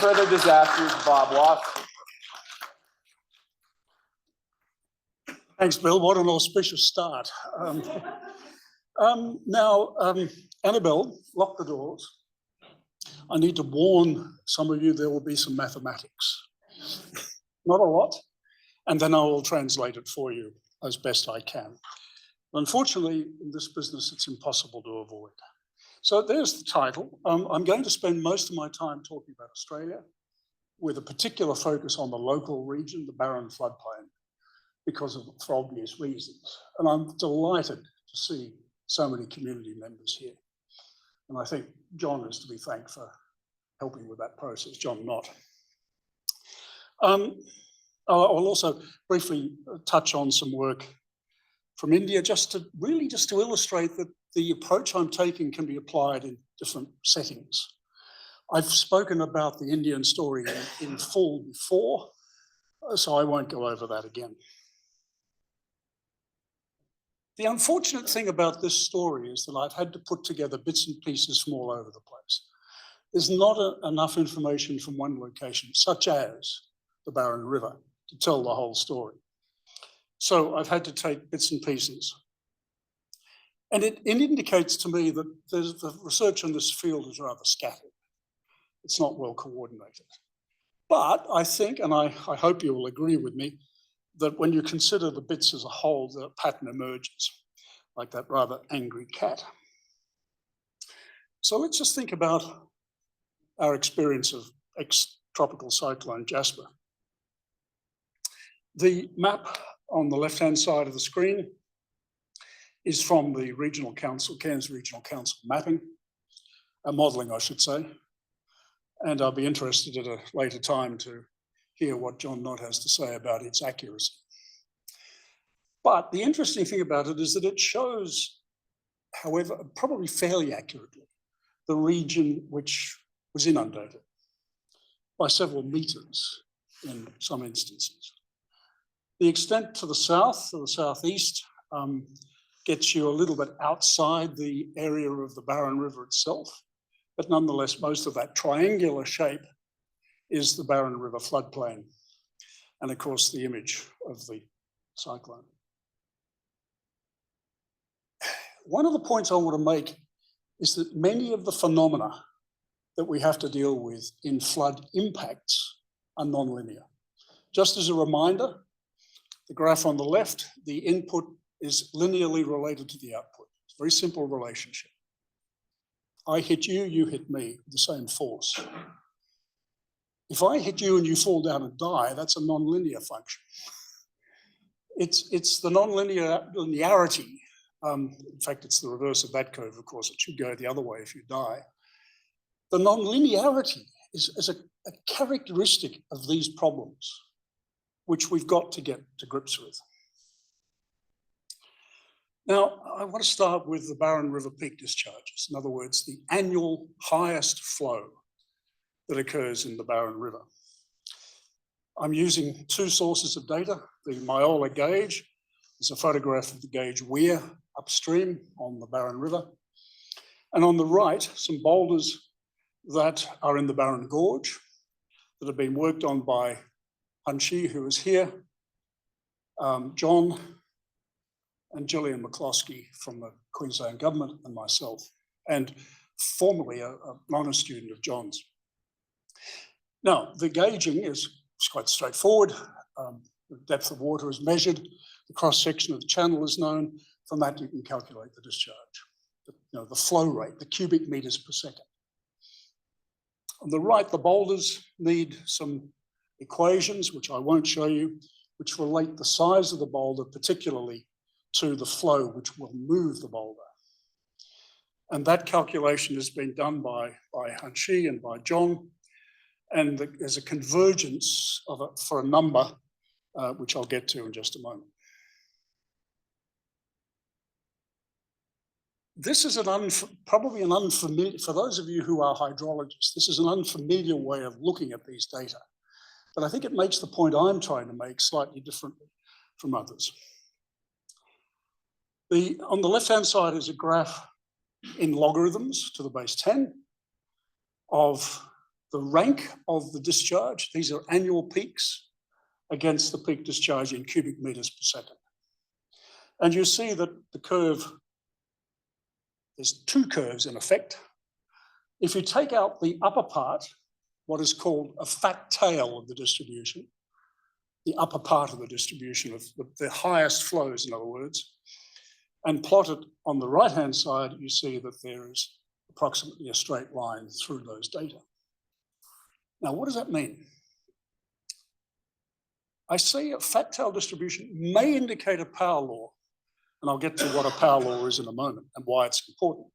further disasters, Bob Wasson. Thanks, Bill. What an auspicious start. Now, Annabelle, lock the doors. I need to warn some of you there will be some mathematics. Not a lot, and then I will translate it for you as best I can. Unfortunately, in this business, it's impossible to avoid. So there's the title. I'm going to spend most of my time talking about Australia with a particular focus on the local region, the Barron floodplain, for obvious reasons. And I'm delighted to see so many community members here. And I think John is to be thanked for helping with that process, John Knott. I'll also briefly touch on some work from India, just to illustrate that the approach I'm taking can be applied in different settings. I've spoken about the Indian story in full before, so I won't go over that again. The unfortunate thing about this story is that I've had to put together bits and pieces from all over the place. There's not enough information from one location, such as the Barron River, to tell the whole story. So I've had to take bits and pieces. And it indicates to me that the research in this field is rather scattered. It's not well coordinated. But I think, and I hope you will agree with me, that when you consider the bits as a whole, the pattern emerges, like that rather angry cat. So let's just think about our experience of ex-tropical cyclone Jasper. The map on the left-hand side of the screen is from the Regional Council, Cairns Regional Council mapping, modelling, I should say. And I'll be interested at a later time to hear what John Knott has to say about its accuracy. But the interesting thing about it is that it shows, however, probably fairly accurately, the region which was inundated by several meters in some instances. The extent to the south, to the southeast, gets you a little bit outside the area of the Barron River itself, but nonetheless, most of that triangular shape is the Barron River floodplain, and of course the image of the cyclone. One of the points I want to make is that many of the phenomena that we have to deal with in flood impacts are nonlinear. Just as a reminder, the graph on the left, the input is linearly related to the output. It's a very simple relationship. I hit you, you hit me with the same force. If I hit you and you fall down and die, that's a nonlinear function. It's the nonlinearity. In fact, it's the reverse of that curve, of course. It should go the other way if you die. The nonlinearity is a characteristic of these problems, which we've got to get to grips with. Now, I want to start with the Barron River peak discharges. In other words, the annual highest flow that occurs in the Barron River. I'm using two sources of data. The Myola gauge is a photograph of the gauge weir upstream on the Barron River. And on the right, some boulders that are in the Barron Gorge that have been worked on by Hunshi, who is here, John and Gillian McCloskey from the Queensland government, and myself, and formerly an honours student of John's. Now, the gauging is quite straightforward. The depth of water is measured. The cross-section of the channel is known. From that, you can calculate the discharge, the flow rate, the cubic meters per second. On the right, the boulders need some equations, which I won't show you, which relate the size of the boulder particularly to the flow which will move the boulder. And that calculation has been done by Hunshi and by John, and there's a convergence of it for a number, which I'll get to in just a moment. This is probably an unfamiliar, for those of you who are hydrologists, this is an unfamiliar way of looking at these data. But I think it makes the point I'm trying to make slightly differently from others. On the left-hand side is a graph in logarithms to the base 10 of the rank of the discharge. These are annual peaks against the peak discharge in cubic meters per second. And you see that the curve, there's two curves in effect. If you take out the upper part, what is called a fat tail of the distribution, the upper part of the distribution of the highest flows, in other words, and plot it on the right-hand side, you see that there is approximately a straight line through those data. Now, what does that mean? I say a fat tail distribution may indicate a power law, and I'll get to what a power law is in a moment and why it's important.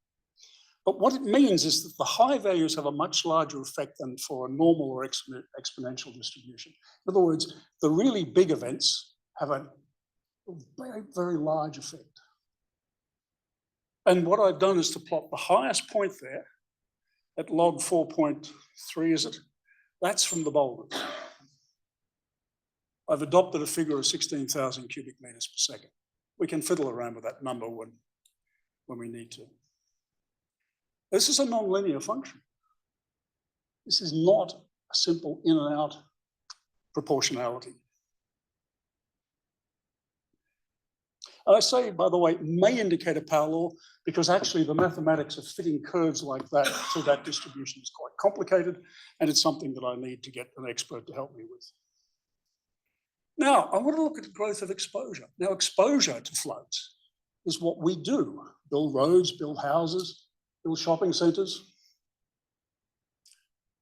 But what it means is that the high values have a much larger effect than for a normal or exponential distribution. In other words, the really big events have a very, very large effect. And what I've done is to plot the highest point there at log 4.3, is it? That's from the boulders. I've adopted a figure of 16,000 cubic meters per second. We can fiddle around with that number when we need to. This is a nonlinear function. This is not a simple in and out proportionality. And I say, by the way, may indicate a power law because actually the mathematics of fitting curves like that to that distribution is quite complicated, and it's something that I need to get an expert to help me with. Now, I want to look at the growth of exposure. Now, exposure to floods is what we do: build roads, build houses, build shopping centres.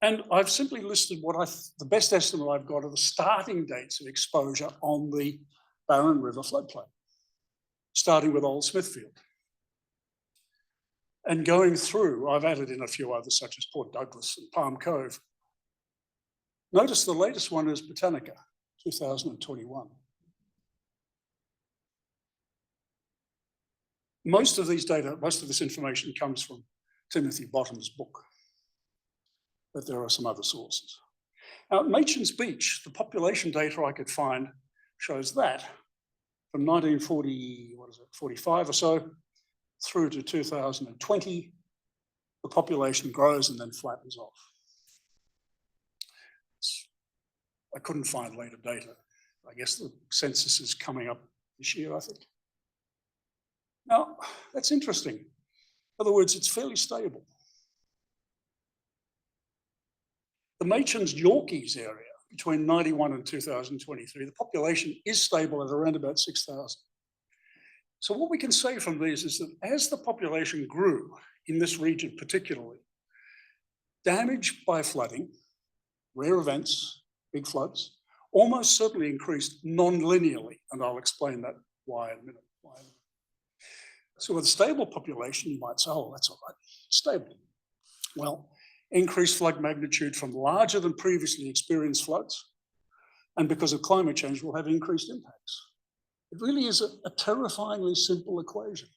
And I've simply listed the best estimate I've got of the starting dates of exposure on the Barron River floodplain, starting with Old Smithfield. And going through, I've added in a few others such as Port Douglas and Palm Cove. Notice the latest one is Botanica, 2021. Most of these data, most of this information comes from Timothy Bottom's book, but there are some other sources. Now, at Machen's Beach, the population data I could find shows that from 1945 or so through to 2020, the population grows and then flattens off. I couldn't find later data. I guess the census is coming up this year, I think. Now, that's interesting. In other words, it's fairly stable. The Machen's Yorkeys area, between 91 and 2023, the population is stable at around about 6,000. So what we can say from these is that as the population grew in this region particularly, damage by flooding, rare events, big floods, almost certainly increased non-linearly, and I'll explain that why in a minute. So with a stable population, you might say, oh, that's all right, stable. Well, increased flood magnitude from larger than previously experienced floods, and because of climate change, will have increased impacts. It really is a terrifyingly simple equation.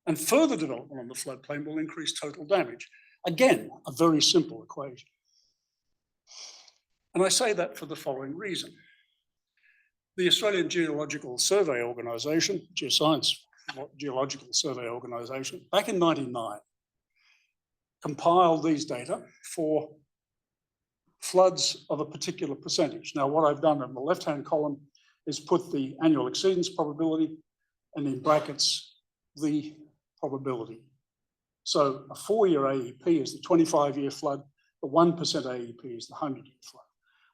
And further development on the floodplain will increase total damage. Again, a very simple equation. And I say that for the following reason. The Australian Geological Survey Organisation, Geoscience Geological Survey Organisation, back in 1999, compiled these data for floods of a particular percentage. Now, what I've done in the left-hand column is put the annual exceedance probability and in brackets the probability. So a 4-year AEP is the 25-year flood, the 1% AEP is the 100-year flood.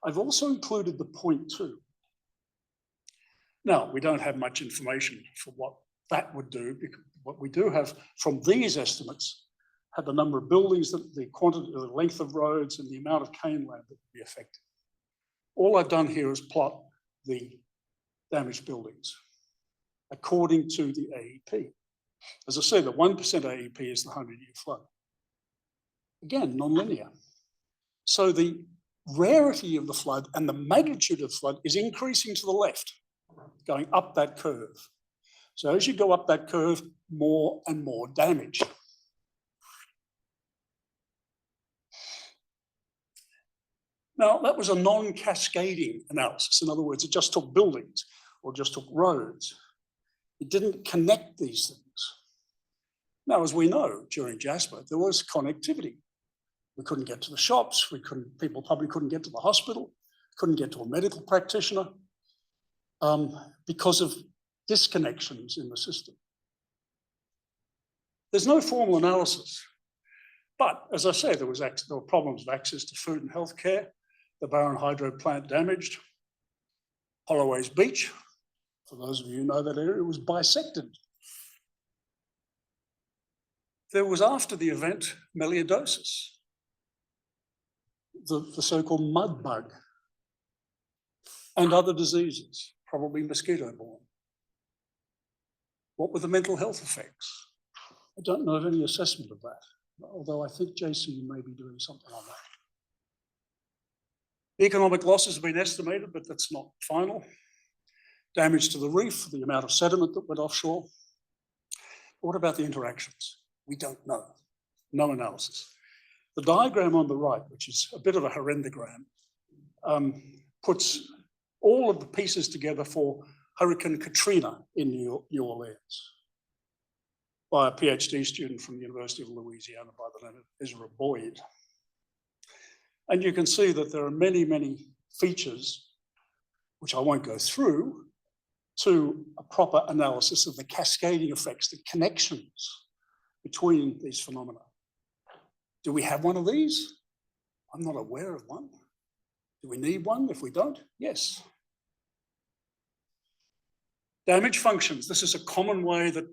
I've also included the 0.2. Now, we don't have much information for what that would do, because what we do have from these estimates have the number of buildings, the quantity, the length of roads, and the amount of cane land that would be affected. All I've done here is plot the damaged buildings according to the AEP. As I say, the 1% AEP is the 100-year flood. Again, non-linear. So the rarity of the flood and the magnitude of the flood is increasing to the left, going up that curve. So as you go up that curve, more and more damage. Now, that was a non-cascading analysis. In other words, it just took buildings or just took roads. It didn't connect these things. Now, as we know, during Jasper, there was connectivity. We couldn't get to the shops. People probably couldn't get to the hospital, couldn't get to a medical practitioner because of disconnections in the system. There's no formal analysis, but as I say, there were problems of access to food and healthcare. The Barron Hydro plant damaged. Holloway's Beach, for those of you who know that area, was bisected. There was, after the event, melioidosis, the so-called mud bug, and other diseases, probably mosquito-borne. What were the mental health effects? I don't know of any assessment of that, although I think, Jason, you may be doing something on that. The economic losses have been estimated, but that's not final. Damage to the reef, the amount of sediment that went offshore. What about the interactions? We don't know. No analysis. The diagram on the right, which is a bit of a horrendogram, puts all of the pieces together for Hurricane Katrina in New Orleans by a PhD student from the University of Louisiana by the name of Ezra Boyd. And you can see that there are many, many features, which I won't go through, to a proper analysis of the cascading effects, the connections between these phenomena. Do we have one of these? I'm not aware of one. Do we need one? If we don't, yes. Damage functions. This is a common way that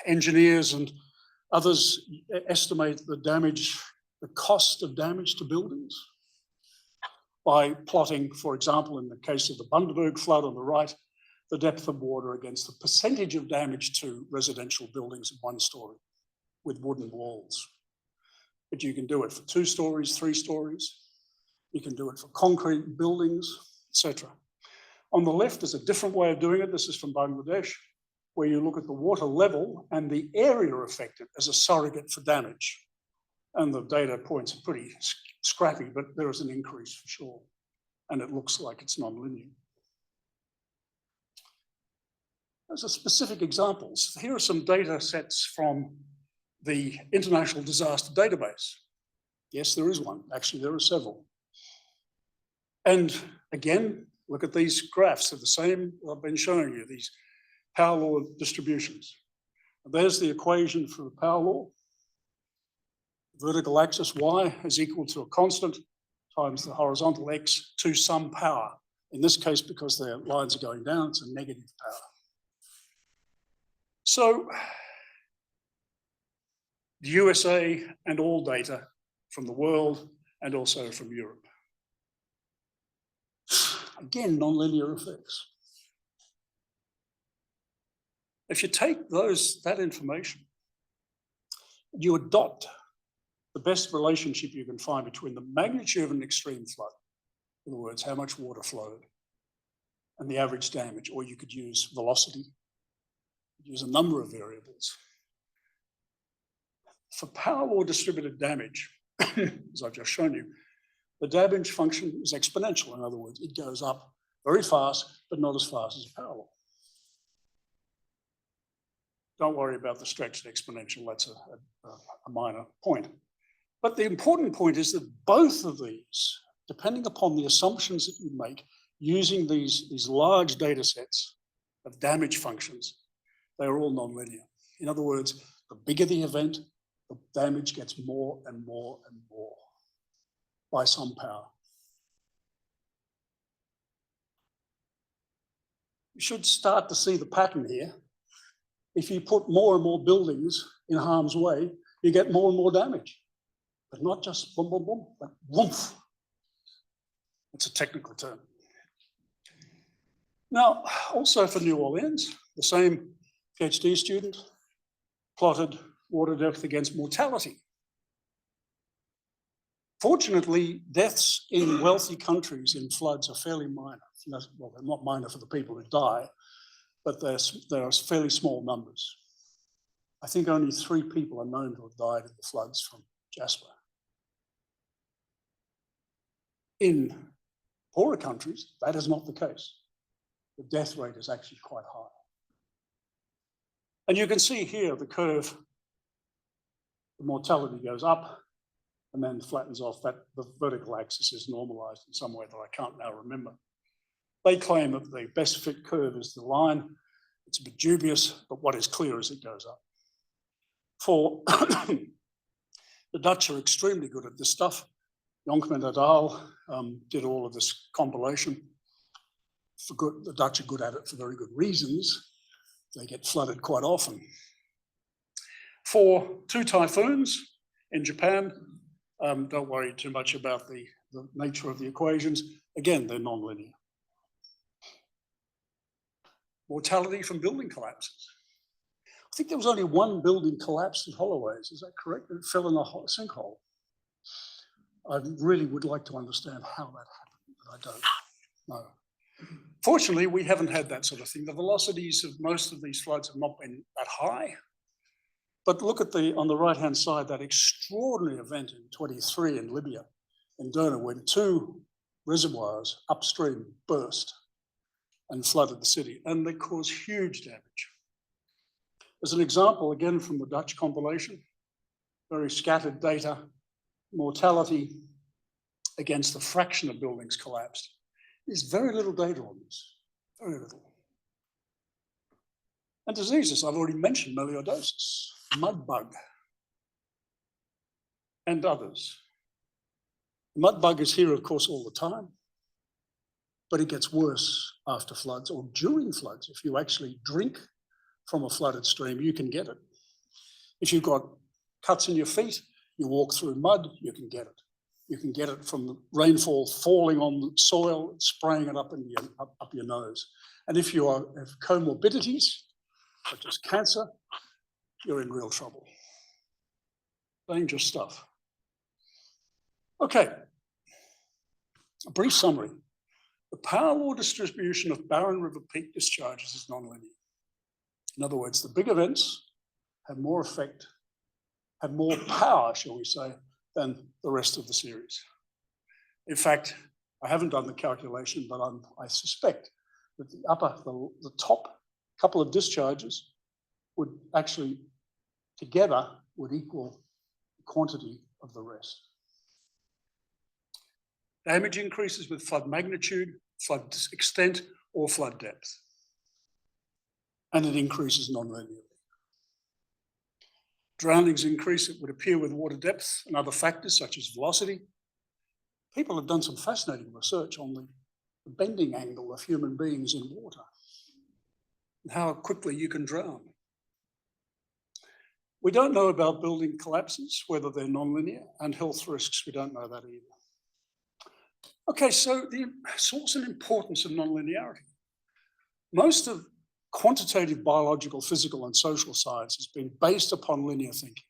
engineers and others estimate the damage, the cost of damage to buildings by plotting, for example, in the case of the Bundaberg flood on the right, the depth of water against the percentage of damage to residential buildings of 1 story with wooden walls. But you can do it for 2 stories, 3 stories. You can do it for concrete buildings, etc. On the left is a different way of doing it. This is from Bangladesh, where you look at the water level and the area affected as a surrogate for damage. And the data points are pretty scrappy, but there is an increase for sure. And it looks like it's non-linear. Those are specific examples. Here are some data sets from the International Disaster Database. Yes, there is one. Actually, there are several. And again, look at these graphs. They're the same I've been showing you, these power law distributions. And there's the equation for the power law. Vertical axis y is equal to a constant times the horizontal x to some power. In this case, because the lines are going down, it's a negative power. So the USA and all data from the world and also from Europe. Again, nonlinear effects. If you take that information, you adopt the best relationship you can find between the magnitude of an extreme flood, in other words, how much water flowed, and the average damage, or you could use velocity, use a number of variables. For power law distributed damage, as I've just shown you, the damage function is exponential. In other words, it goes up very fast, but not as fast as a power law. Don't worry about the stretched exponential. That's a minor point. But the important point is that both of these, depending upon the assumptions that you make, using these large data sets of damage functions, they are all nonlinear. In other words, the bigger the event, the damage gets more and more and more by some power. You should start to see the pattern here. If you put more and more buildings in harm's way, you get more and more damage. But not just boom, boom, boom, but woof. It's a technical term. Now, also for New Orleans, the same PhD student plotted water depth against mortality. Fortunately, deaths in wealthy countries in floods are fairly minor. Well, they're not minor for the people who die, but there are fairly small numbers. I think only 3 people are known to have died in the floods from Jasper. In poorer countries, that is not the case. The death rate is actually quite high. And you can see here the curve, the mortality goes up, and then flattens off. That the vertical axis is normalized in some way that I can't now remember. They claim that the best fit curve is the line. It's a bit dubious, but what is clear is it goes up. For the Dutch are extremely good at this stuff. Jonkman et al. Did all of this compilation. The Dutch are good at it for very good reasons. They get flooded quite often. For 2 typhoons in Japan, don't worry too much about the nature of the equations. Again, they're nonlinear. Mortality from building collapses. I think there was only one building collapsed at Holloways, is that correct? It fell in a sinkhole. I really would like to understand how that happened, but I don't know. Fortunately, we haven't had that sort of thing. The velocities of most of these floods have not been that high. But look at on the right-hand side, that extraordinary event in 23 in Libya, in Derna, when 2 reservoirs upstream burst and flooded the city, and they caused huge damage. As an example, again, from the Dutch compilation, very scattered data, mortality against the fraction of buildings collapsed. There's very little data on this, very little. And diseases, I've already mentioned melioidosis, mud bug, and others. The mud bug is here, of course, all the time, but it gets worse after floods or during floods. If you actually drink from a flooded stream, you can get it. If you've got cuts in your feet, you walk through mud, you can get it. You can get it from the rainfall falling on the soil, spraying it up your nose. And if you have comorbidities, such as cancer, you're in real trouble. Dangerous stuff. Okay, a brief summary. The power law distribution of Barron River peak discharges is nonlinear. In other words, the big events have more effect, have more power, shall we say, than the rest of the series. In fact, I haven't done the calculation, but I suspect that the top couple of discharges would actually together would equal the quantity of the rest. Damage increases with flood magnitude, flood extent, or flood depth. And it increases non-linearly. Drownings increase, it would appear, with water depth and other factors such as velocity. People have done some fascinating research on the bending angle of human beings in water and how quickly you can drown. We don't know about building collapses, whether they're nonlinear, and health risks, we don't know that either. Okay, so the source and importance of nonlinearity. Most of quantitative biological, physical, and social science has been based upon linear thinking.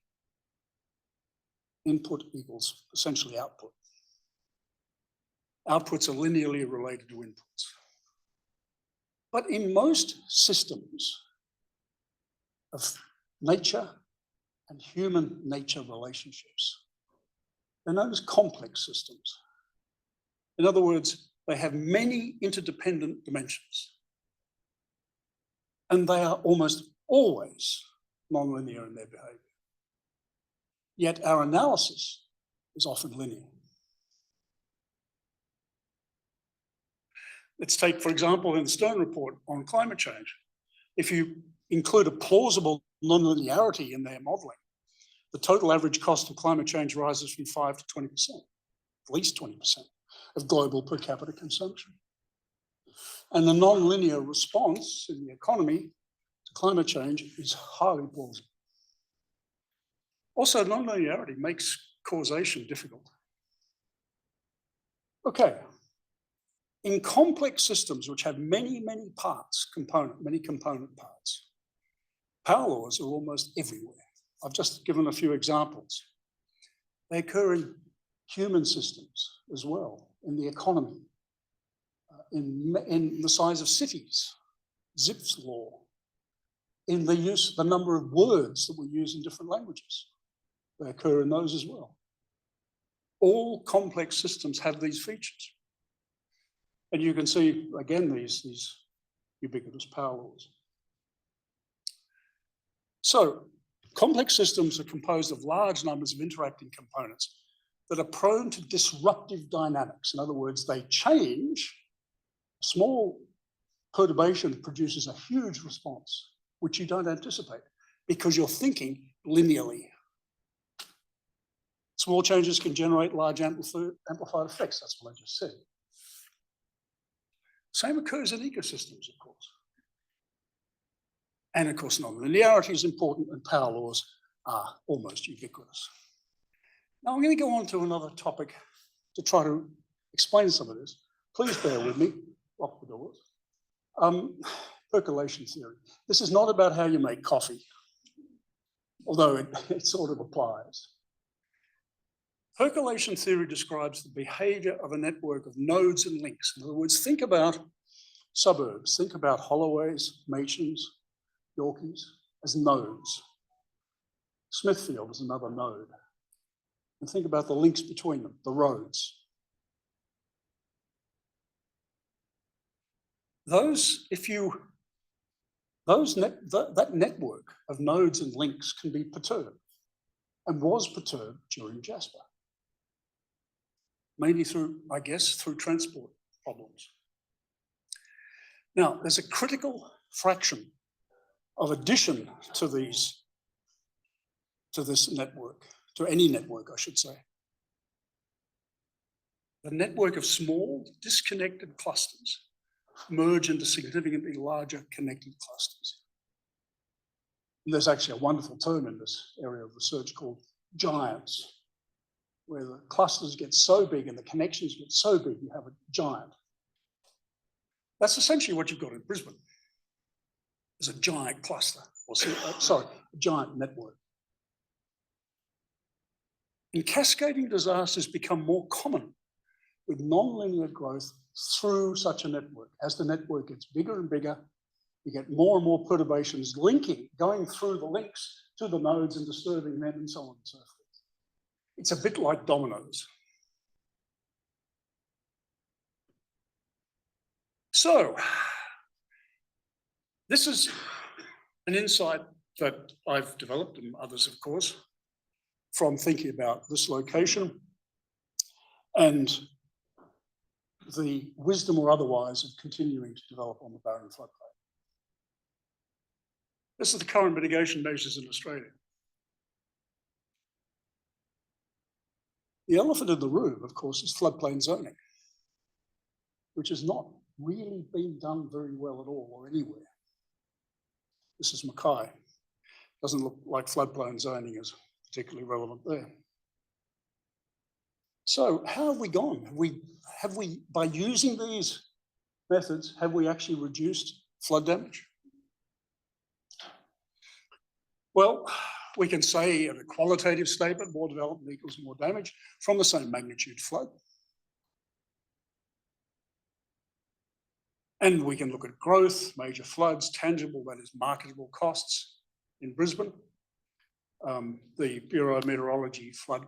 Input equals essentially output. Outputs are linearly related to inputs. But in most systems of nature and human nature relationships, they're known as complex systems. In other words, they have many interdependent dimensions. And they are almost always nonlinear in their behavior. Yet our analysis is often linear. Let's take, for example, in the Stern report on climate change. If you include a plausible nonlinearity in their modeling, the total average cost of climate change rises from 5 to 20%, at least 20% of global per capita consumption. And the nonlinear response in the economy to climate change is highly plausible. Also, nonlinearity makes causation difficult. Okay. In complex systems which have many parts, many component parts, power laws are almost everywhere. I've just given a few examples. They occur in human systems as well, in the economy, in the size of cities, Zipf's law, in the number of words that we use in different languages. They occur in those as well. All complex systems have these features. And you can see, again, these ubiquitous power laws. So, complex systems are composed of large numbers of interacting components. that are prone to disruptive dynamics. In other words, they change. A small perturbation produces a huge response, which you don't anticipate because you're thinking linearly. Small changes can generate large amplified effects. That's what I just said. Same occurs in ecosystems, of course. And of course, nonlinearity is important and power laws are almost ubiquitous. Now I'm going to go on to another topic to try to explain some of this. Please bear with me. Lock the doors. Percolation theory. This is not about how you make coffee, although it sort of applies. Percolation theory describes the behavior of a network of nodes and links. In other words, think about suburbs. Think about Holloways, Machins, Yorkies as nodes. Smithfield is another node. And think about the links between them, the roads. That network of nodes and links can be perturbed and was perturbed during Jasper. Mainly through, I guess, through transport problems. Now, there's a critical fraction of addition to this network, to any network, I should say. The network of small, disconnected clusters merge into significantly larger connected clusters. And there's actually a wonderful term in this area of research called giants, where the clusters get so big and the connections get so big, you have a giant. That's essentially what you've got in Brisbane. There's a giant cluster, or sorry, a giant network. And cascading disasters become more common with nonlinear growth through such a network. As the network gets bigger and bigger, you get more and more perturbations going through the links to the nodes and disturbing them and so on and so forth. It's a bit like dominoes. So, this is an insight that I've developed, and others, of course, from thinking about this location and the wisdom or otherwise of continuing to develop on the Barron floodplain. This is the current mitigation measures in Australia. The elephant in the room, of course, is floodplain zoning, which has not really been done very well at all or anywhere. This is Mackay. Doesn't look like floodplain zoning is particularly relevant there. So how have we gone? Have we, by using these methods, have we actually reduced flood damage? Well, we can say in a qualitative statement, more development equals more damage from the same magnitude flood. And we can look at growth, major floods, tangible, that is marketable costs in Brisbane. The Bureau of Meteorology flood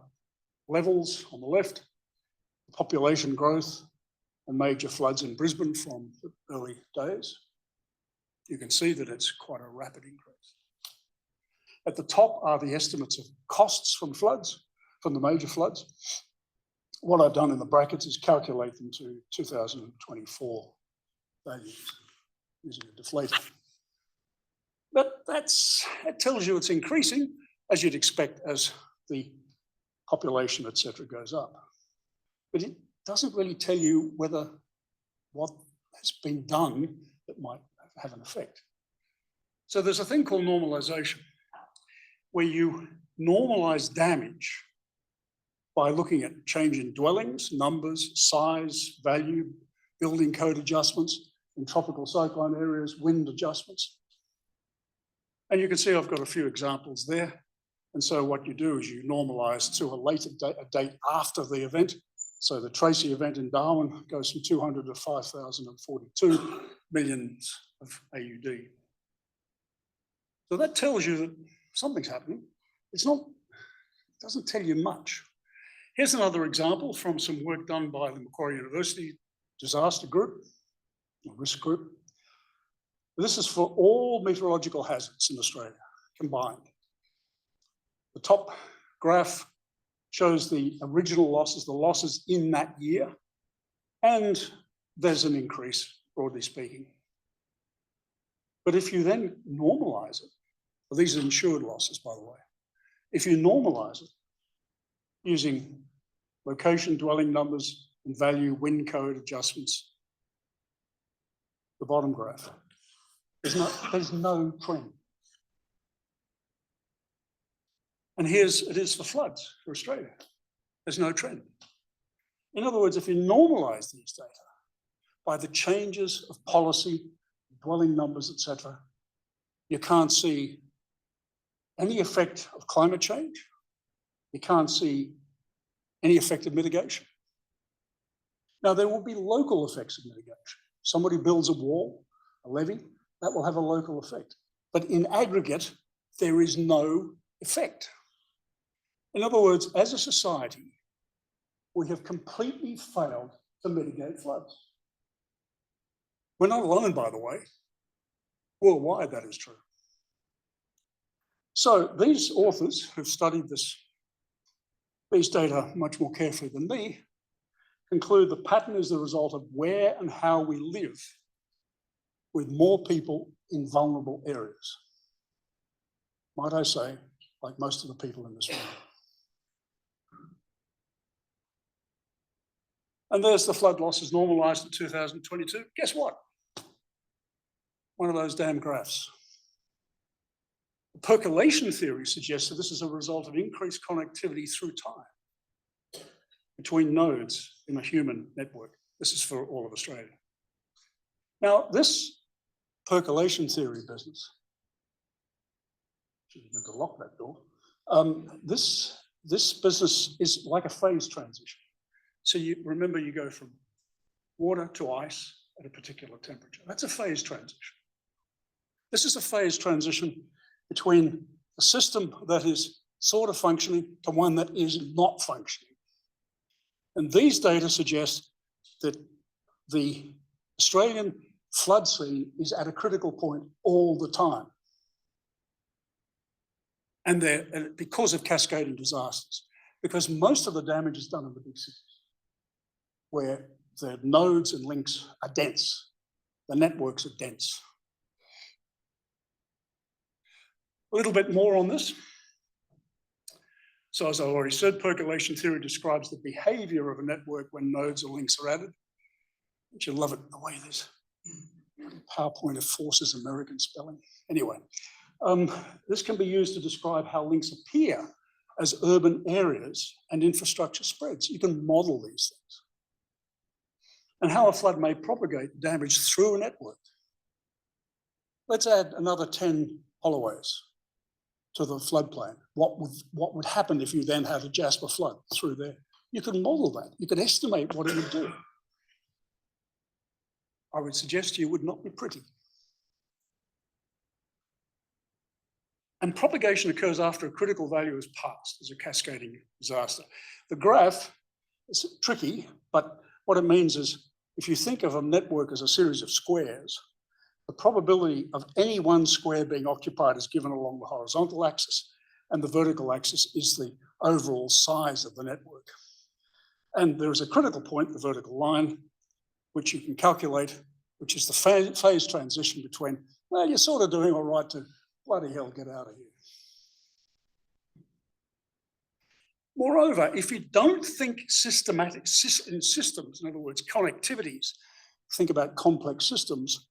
levels on the left, population growth and major floods in Brisbane from the early days. You can see that it's quite a rapid increase. At the top are the estimates of costs from floods, from the major floods. What I've done in the brackets is calculate them to 2024 values using a deflator. But that tells you it's increasing, as you'd expect as the population, etc., goes up. But it doesn't really tell you whether what has been done that might have an effect. So there's a thing called normalization, where you normalize damage by looking at change in dwellings, numbers, size, value, building code adjustments in tropical cyclone areas, wind adjustments. And you can see I've got a few examples there. And so what you do is you normalize to a later date, a date after the event. So the Tracy event in Darwin goes from 200 to 5,042 millions of AUD. So that tells you that something's happening. It doesn't tell you much. Here's another example from some work done by the Macquarie University disaster group, or risk group. This is for all meteorological hazards in Australia combined. The top graph shows the original losses, the losses in that year, and there's an increase, broadly speaking. But if you then normalize it, well, these are insured losses, by the way. If you normalize it using location, dwelling numbers, and value, wind code adjustments, the bottom graph, there's no trend. And it is for floods for Australia. There's no trend. In other words, if you normalize these data by the changes of policy, dwelling numbers, etc., you can't see any effect of climate change. You can't see any effect of mitigation. Now, there will be local effects of mitigation. Somebody builds a wall, a levee, that will have a local effect. But in aggregate, there is no effect. In other words, as a society, we have completely failed to mitigate floods. We're not alone, by the way. Worldwide, that is true. So these authors who've studied these data much more carefully than me conclude the pattern is the result of where and how we live with more people in vulnerable areas. Might I say, like most of the people in this room. And there's the flood losses normalised in 2022. Guess what? One of those damn graphs. The percolation theory suggests that this is a result of increased connectivity through time between nodes in a human network. This is for all of Australia. Now, this percolation theory business, should have to lock that door. This business is like a phase transition. So you remember, you go from water to ice at a particular temperature. That's a phase transition. This is a phase transition between a system that is sort of functioning to one that is not functioning. And these data suggest that the Australian flood scene is at a critical point all the time. And because of cascading disasters, because most of the damage is done in the big cities, where the nodes and links are dense, the networks are dense. A little bit more on this. So as I already said, percolation theory describes the behavior of a network when nodes or links are added. Don't you love it, the way this PowerPoint of forces American spelling? Anyway, this can be used to describe how links appear as urban areas and infrastructure spreads. You can model these things. And how a flood may propagate damage through a network. Let's add another 10 holloways to the floodplain. What would happen if you then had a Jasper flood through there? You could model that. You could estimate what it would do. I would suggest to you it would not be pretty. And propagation occurs after a critical value has passed as a cascading disaster. The graph is tricky, but what it means is if you think of a network as a series of squares, the probability of any one square being occupied is given along the horizontal axis, and the vertical axis is the overall size of the network. And there is a critical point, the vertical line, which you can calculate, which is the phase transition between, well, you're sort of doing all right to bloody hell get out of here. Moreover, if you don't think systematic in systems, in other words, connectivities, think about complex systems,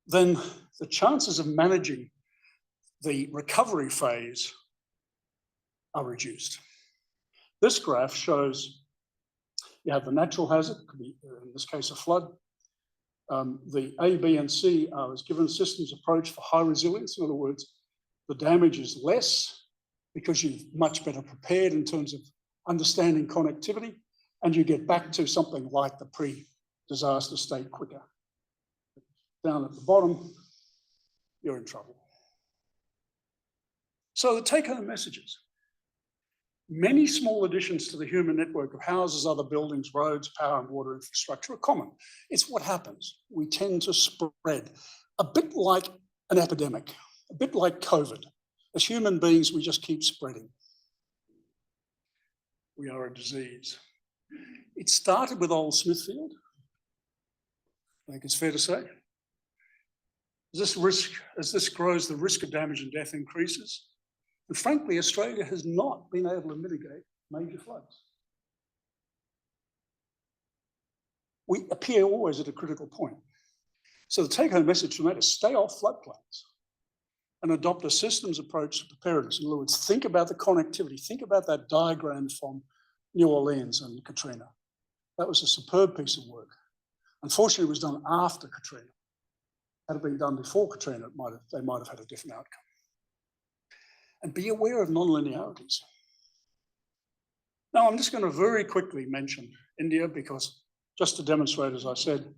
then the chances of managing the recovery phase are reduced. This graph shows you have the natural hazard, could be in this case a flood. The A, B, and C are as given systems approach for high resilience. In other words, the damage is less because you're much better prepared in terms of understanding connectivity, and you get back to something like the pre-disaster state quicker. Down at the bottom, you're in trouble. So the take-home messages. Many small additions to the human network of houses, other buildings, roads, power and water infrastructure are common. It's what happens. We tend to spread, a bit like an epidemic, a bit like COVID. As human beings, we just keep spreading. we are a disease. It started with old Smithfield, I think it's fair to say. As this grows, the risk of damage and death increases. And frankly, Australia has not been able to mitigate major floods. We appear always at a critical point. So the take-home message from that is stay off floodplains and adopt a systems approach to preparedness. In other words, think about the connectivity. Think about that diagram from New Orleans and Katrina. That was a superb piece of work. Unfortunately, it was done after Katrina. Had it been done before Katrina, they might have had a different outcome. And be aware of non-linearities. Now, I'm just going to very quickly mention India because just to demonstrate, as I said,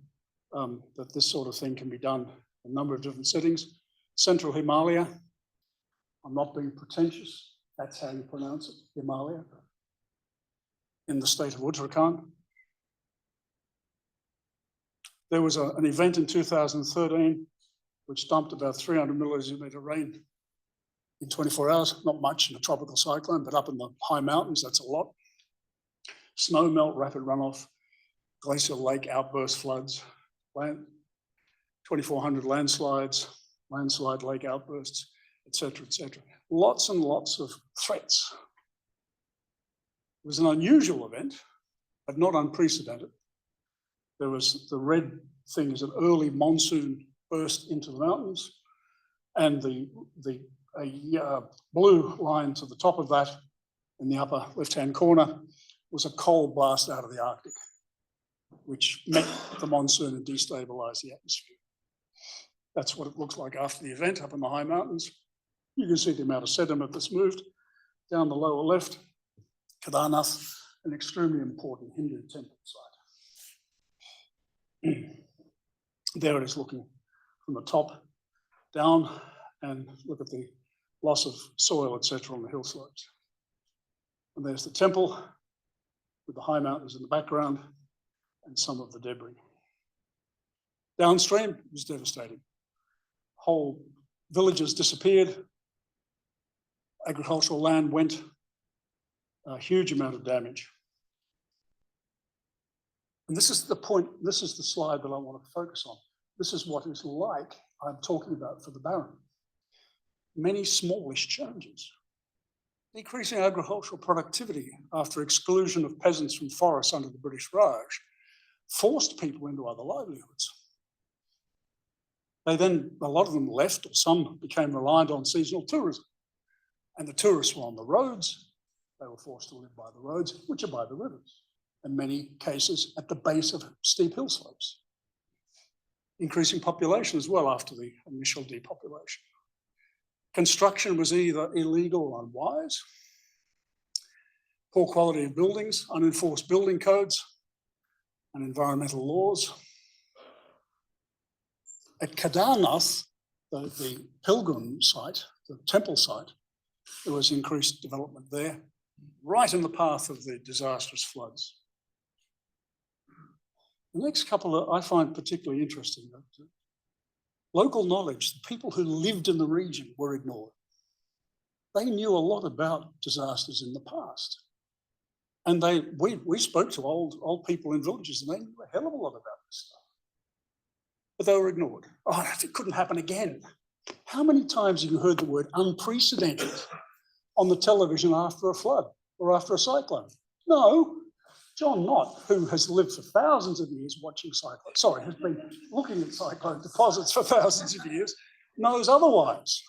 that this sort of thing can be done in a number of different settings. Central Himalaya, I'm not being pretentious, that's how you pronounce it, Himalaya, in the state of Uttarakhand. There was an event in 2013 which dumped about 300 millimetres of rain in 24 hours, not much in a tropical cyclone, but up in the high mountains, that's a lot. Snow melt, rapid runoff, glacial lake outburst floods, 2,400 landslides, landslide lake outbursts, etc., etc. Lots and lots of threats. It was an unusual event, but not unprecedented. There was the red thing is an early monsoon burst into the mountains, and the blue line to the top of that in the upper left-hand corner was a cold blast out of the Arctic, which met the monsoon and destabilized the atmosphere. That's what it looks like after the event up in the high mountains. You can see the amount of sediment that's moved. Down the lower left, Kedarnath, an extremely important Hindu temple site. There it is looking from the top down, and look at the loss of soil, etc., on the hill slopes. And there's the temple with the high mountains in the background and some of the debris. Downstream, it was devastating. Whole villages disappeared. Agricultural land went, a huge amount of damage. And this is the point, this is the slide that I want to focus on. This is what it's like I'm talking about for the Barron. Many smallish changes. Decreasing agricultural productivity after exclusion of peasants from forests under the British Raj forced people into other livelihoods. They then, a lot of them left, or some became reliant on seasonal tourism. And the tourists were on the roads. They were forced to live by the roads, which are by the rivers. In many cases, at the base of steep hill slopes. Increasing population as well after the initial depopulation. Construction was either illegal or unwise. Poor quality of buildings, unenforced building codes, and environmental laws. At Kedarnath, the pilgrim site, the temple site, there was increased development there, right in the path of the disastrous floods. The next couple I find particularly interesting. Local knowledge, the people who lived in the region were ignored. They knew a lot about disasters in the past. And we spoke to old people in villages and they knew a hell of a lot about this stuff. But they were ignored. Oh, it couldn't happen again. How many times have you heard the word unprecedented on the television after a flood or after a cyclone? No. John Knott, who has lived for thousands of years watching cyclones, has been looking at cyclone deposits for thousands of years, knows otherwise,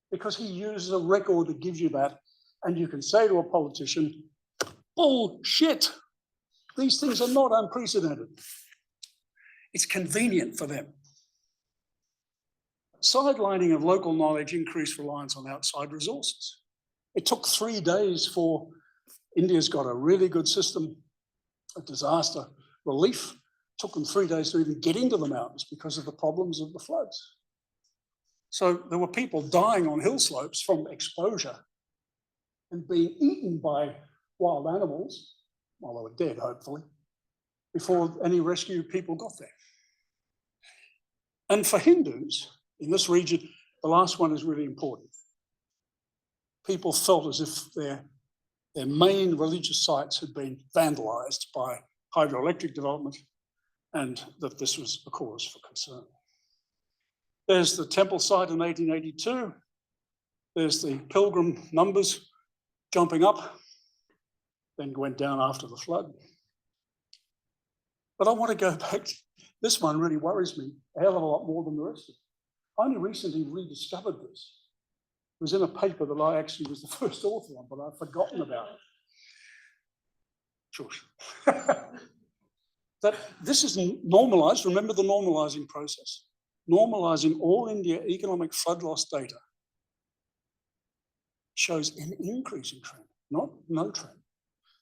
because he uses a record that gives you that, and you can say to a politician, bullshit, these things are not unprecedented. It's convenient for them. Sidelining of local knowledge increased reliance on outside resources. It took 3 days for India's got a really good system of disaster relief. It took them 3 days to even get into the mountains because of the problems of the floods. So there were people dying on hill slopes from exposure and being eaten by wild animals, while they were dead, hopefully, before any rescue people got there. And for Hindus in this region, the last one is really important. People felt as if their their main religious sites had been vandalised by hydroelectric development, and that this was a cause for concern. There's the temple site in 1882. There's the pilgrim numbers jumping up, then went down after the flood. But I want to go back to this one. Really worries me a hell of a lot more than the rest of it. I only recently rediscovered this. It was in a paper that I actually was the first author on, but I've forgotten about it. Sure. That this is normalized. Remember the normalizing process. Normalizing all India economic flood loss data shows an increasing trend, not no trend.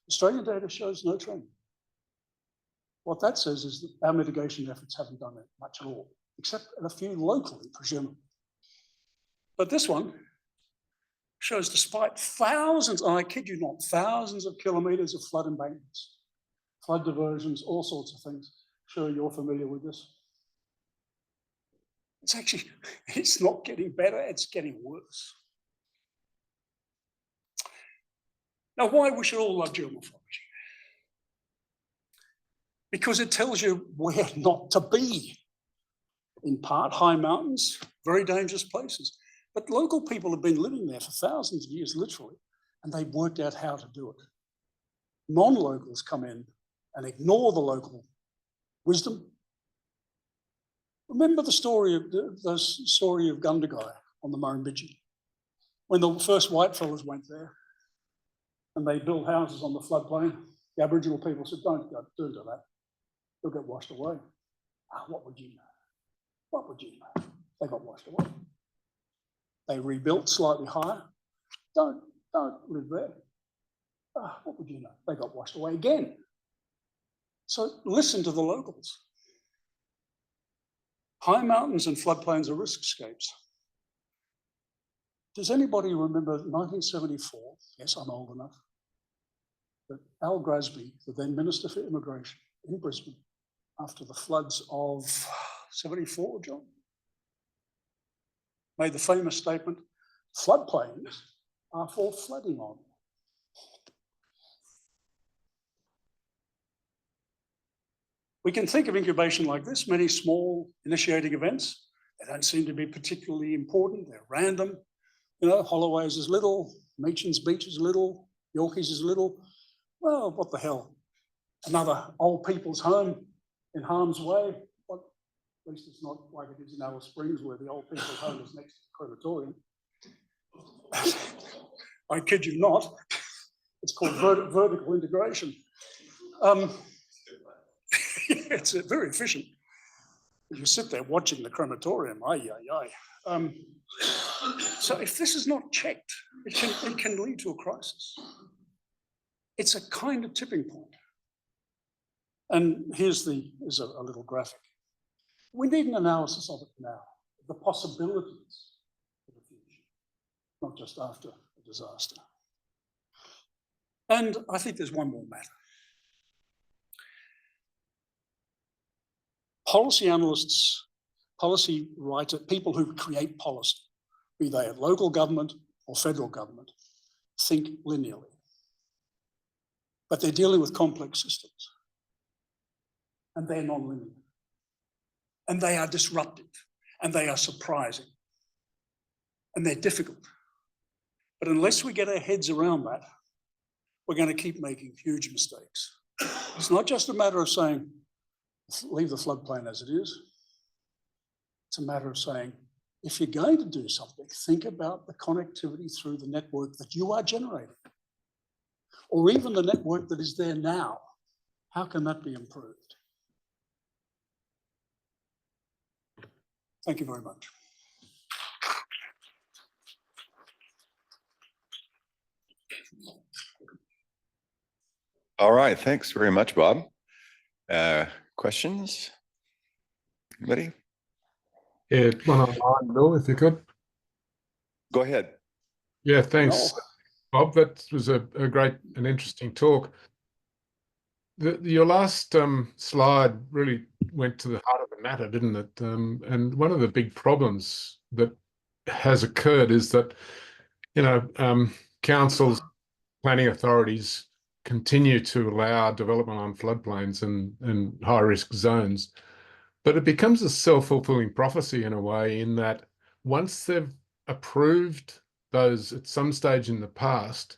Australian data shows no trend. What that says is that our mitigation efforts haven't done much at all, except at a few locally, presumably. But this one shows, despite thousands, and I kid you not, thousands of kilometres of flood embankments, flood diversions, all sorts of things. Sure, you're familiar with this. It's actually, it's not getting better, it's getting worse. Now, why we should all love geomorphology? Because it tells you where not to be. In part, high mountains, very dangerous places. But local people have been living there for thousands of years, literally, and they've worked out how to do it. Non-locals come in and ignore the local wisdom. Remember the story of Gundagai on the Murrumbidgee, when the first whitefellas went there and they built houses on the floodplain. The Aboriginal people said, don't do that. You'll get washed away. What would you know? What would you know? They got washed away. They rebuilt slightly higher. Don't live there. What would you know? They got washed away again. So listen to the locals. High mountains and floodplains are riskscapes. Does anybody remember 1974? Yes, I'm old enough. That Al Grasby, the then Minister for Immigration in Brisbane, after the floods of 74, John, made the famous statement, floodplains are for flooding on. We can think of incubation like this, many small initiating events. They don't seem to be particularly important. They're random. You know, Holloway's is little, Meechan's Beach is little, Yorkeys is little. Well, what the hell? Another old people's home in harm's way. Well, at least it's not like it is in Alice Springs, where the old people's home is next to the crematorium. I kid you not. It's called vertical integration. It's very efficient. You sit there watching the crematorium, So if this is not checked, it can lead to a crisis. It's a kind of tipping point. And here's a little graphic. We need an analysis of it now, the possibilities for the future, not just after a disaster. And I think there's one more matter. Policy analysts, policy writers, people who create policy, be they at local government or federal government, think linearly. But they're dealing with complex systems. And they're non-linear. And they are disruptive. And they are surprising. And they're difficult. But unless we get our heads around that, we're going to keep making huge mistakes. It's not just a matter of saying, leave the floodplain as it is. It's a matter of saying, if you're going to do something, think about the connectivity through the network that you are generating, or even the network that is there now. How can that be improved? Thank you very much. All right, thanks very much, Bob. Questions? Anybody? Yeah, one online, Bill, if you could. Go ahead. Yeah, thanks, No. Bob. That was a great and interesting talk. Your last slide really went to the heart of the matter, didn't it? And one of the big problems that has occurred is that, you know, councils, planning authorities continue to allow development on floodplains and high-risk zones. But it becomes a self-fulfilling prophecy in a way, in that once they've approved those at some stage in the past,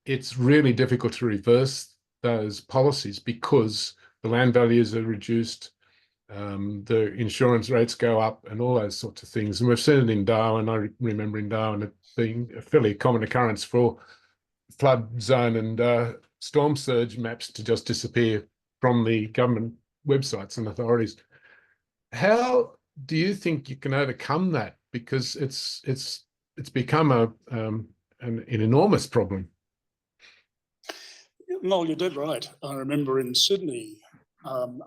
it's really difficult to reverse those policies because the land values are reduced, the insurance rates go up, and all those sorts of things. And we've seen it in Darwin. I remember in Darwin it being a fairly common occurrence for flood zone and storm surge maps to just disappear from the government websites and authorities. How do you think you can overcome that? Because it's become an enormous problem. Noel, you did right. I remember in Sydney,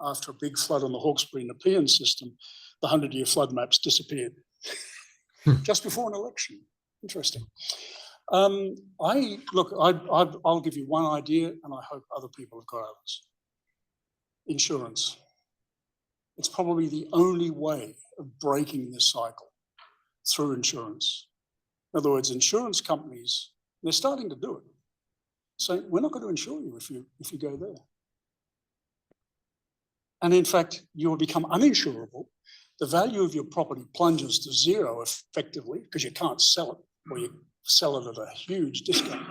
after a big flood on the Hawkesbury Nepean system, the 100-year flood maps disappeared just before an election. Interesting. I'll give you one idea, and I hope other people have got others. Insurance. It's probably the only way of breaking this cycle, through insurance. In other words, insurance companies, they're starting to do it. So we're not going to insure you if you go there. And in fact, you will become uninsurable. The value of your property plunges to zero effectively because you can't sell it, or you sell it at a huge discount.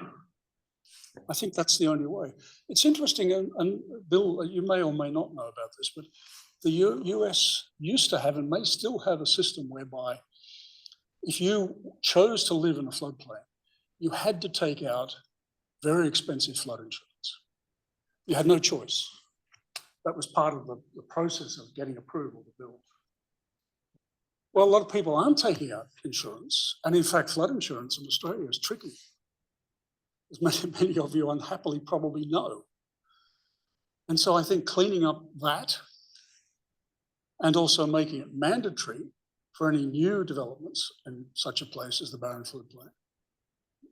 I think that's the only way. It's interesting, and Bill, you may or may not know about this, but the US used to have and may still have a system whereby if you chose to live in a floodplain, you had to take out very expensive flood insurance. You had no choice. That was part of the process of getting approval to build. Well, a lot of people aren't taking out insurance, and in fact, flood insurance in Australia is tricky, as many of you unhappily probably know. And so I think cleaning up that and also making it mandatory for any new developments in such a place as the Barron floodplain,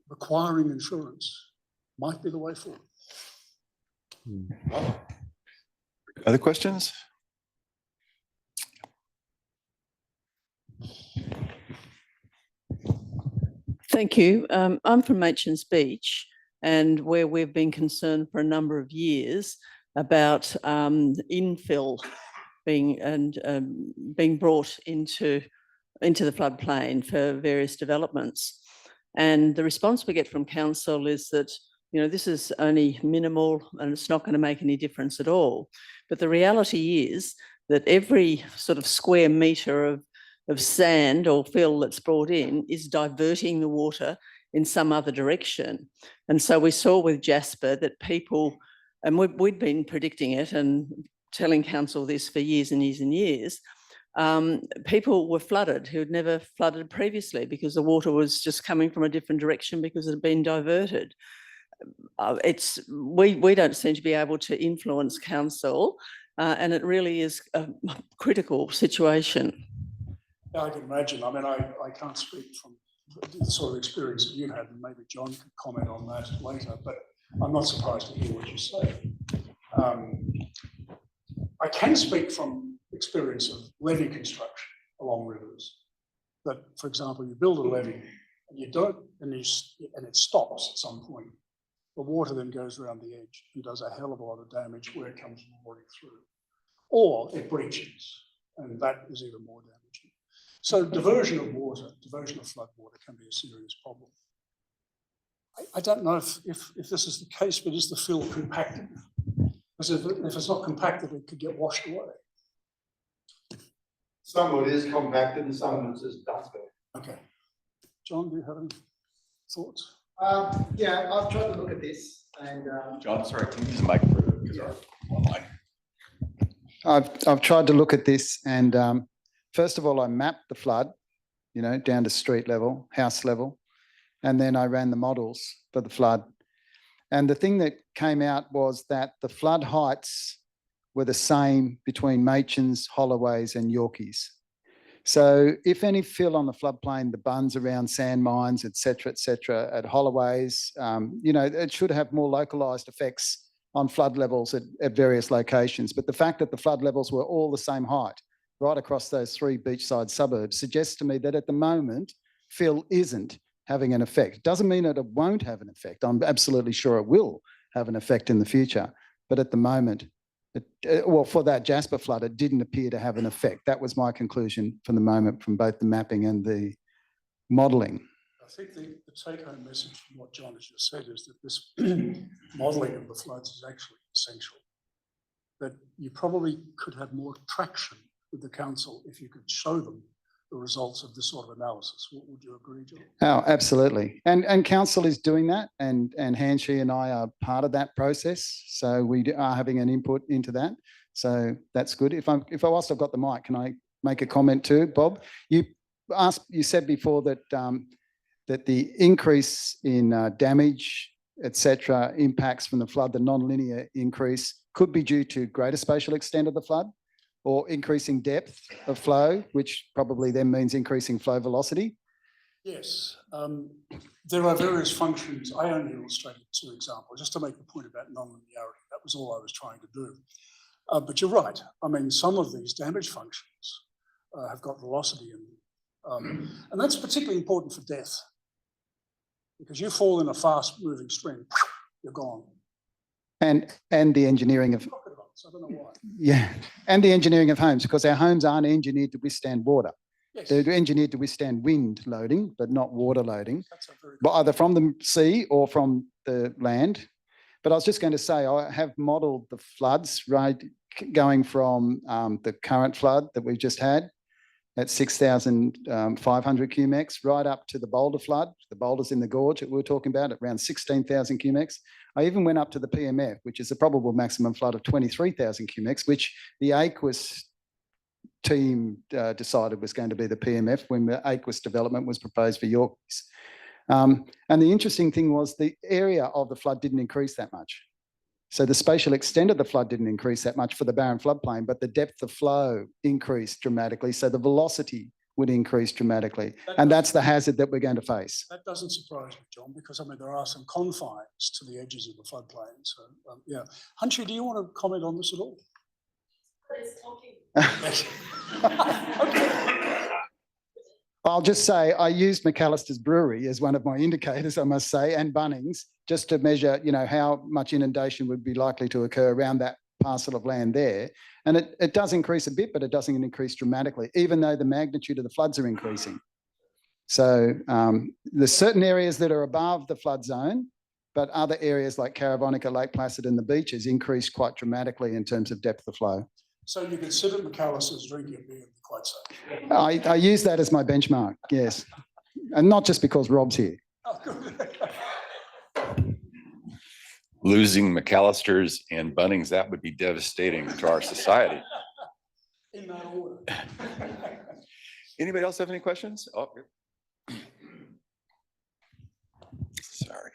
requiring insurance might be the way forward. Other questions? Thank you. I'm from Machin's Beach, and where we've been concerned for a number of years about infill being brought into the floodplain for various developments. And the response we get from council is that, you know, this is only minimal and it's not going to make any difference at all. But the reality is that every sort of square metre of sand or fill that's brought in is diverting the water in some other direction. And so we saw with Jasper that people, and we'd been predicting it and telling council this for years and years and years, people were flooded who had never flooded previously because the water was just coming from a different direction because it had been diverted. We don't seem to be able to influence council, and it really is a critical situation. I can imagine. I mean, I can't speak from the sort of experience that you had, and maybe John could comment on that later, but I'm not surprised to hear what you say. I can speak from experience of levee construction along rivers. That, for example, you build a levee and you don't, and it stops at some point. The water then goes around the edge and does a hell of a lot of damage where it comes roaring through. Or it breaches, and that is even more damaging. So diversion of water, diversion of flood water can be a serious problem. I don't know if this is the case, but is the fill compacted? Because if it's not compacted, it could get washed away. Some of it is compacted and some of it is dust. Okay. John, do you have any thoughts? Yeah, I've tried to look at this, and John, sorry, can you use the mic for online? I've tried to look at this, and first of all, I mapped the flood, you know, down to street level, house level, and then I ran the models for the flood. And the thing that came out was that the flood heights were the same between Machin's, Holloways and Yorkeys. So if any fill on the floodplain, the bunds around sand mines, et cetera, at Holloways, you know, it should have more localised effects on flood levels at various locations. But the fact that the flood levels were all the same height right across those three beachside suburbs suggests to me that at the moment, fill isn't having an effect. Doesn't mean that it won't have an effect. I'm absolutely sure it will have an effect in the future. But at the moment, well, for that Jasper flood, it didn't appear to have an effect. That was my conclusion from the moment from both the mapping and the modelling. I think the take-home message from what John has just said is that this modelling of the floods is actually essential. That you probably could have more traction with the council if you could show them the results of this sort of analysis. Would you agree, John? Oh, absolutely. And council is doing that, and Hanshi and I are part of that process. So we are having an input into that. So that's good. Whilst I've got the mic, can I make a comment too, Bob? You said before that that the increase in damage, etc., impacts from the flood, the non-linear increase, could be due to greater spatial extent of the flood, or increasing depth of flow, which probably then means increasing flow velocity? Yes. There are various functions. I only illustrated 2 examples, just to make the point about non-linearity. That was all I was trying to do. But you're right. I mean, some of these damage functions have got velocity in them. And that's particularly important for depth, because you fall in a fast-moving stream, you're gone. And the engineering of... I don't know why. Yeah, and the engineering of homes, because our homes aren't engineered to withstand water. Yes. They're engineered to withstand wind loading, but not water loading, That's a very but either from the sea or from the land. But I was just going to say, I have modelled the floods, right, going from the current flood that we've just had at 6,500 cumex, right up to the Boulder flood, the boulders in the gorge that we were talking about at around 16,000 cumex. I even went up to the PMF, which is a probable maximum flood of 23,000 cumex, which the Aquis team decided was going to be the PMF when the Aquis development was proposed for Yorkies. And the interesting thing was the area of the flood didn't increase that much. So the spatial extent of the flood didn't increase that much for the Barron floodplain, but the depth of flow increased dramatically. So the velocity would increase dramatically. And that's the hazard that we're going to face. That doesn't surprise me, John, because I mean, there are some confines to the edges of the floodplain. So yeah. Hunchy, do you want to comment on this at all? Okay. I'll just say I used McAllister's Brewery as one of my indicators, I must say, and Bunnings, just to measure, you know, how much inundation would be likely to occur around that parcel of land there. And it does increase a bit, but it doesn't increase dramatically, even though the magnitude of the floods are increasing. So there's certain areas that are above the flood zone, but other areas like Caravonica, Lake Placid and the beaches increase quite dramatically in terms of depth of flow. So you could sit at McAllister's drinking a beer and be quite safe. I use that as my benchmark, yes. And not just because Rob's here. Oh, good. Losing McAllister's and Bunnings, that would be devastating to our society. In that order. Anybody else have any questions? Oh, sorry.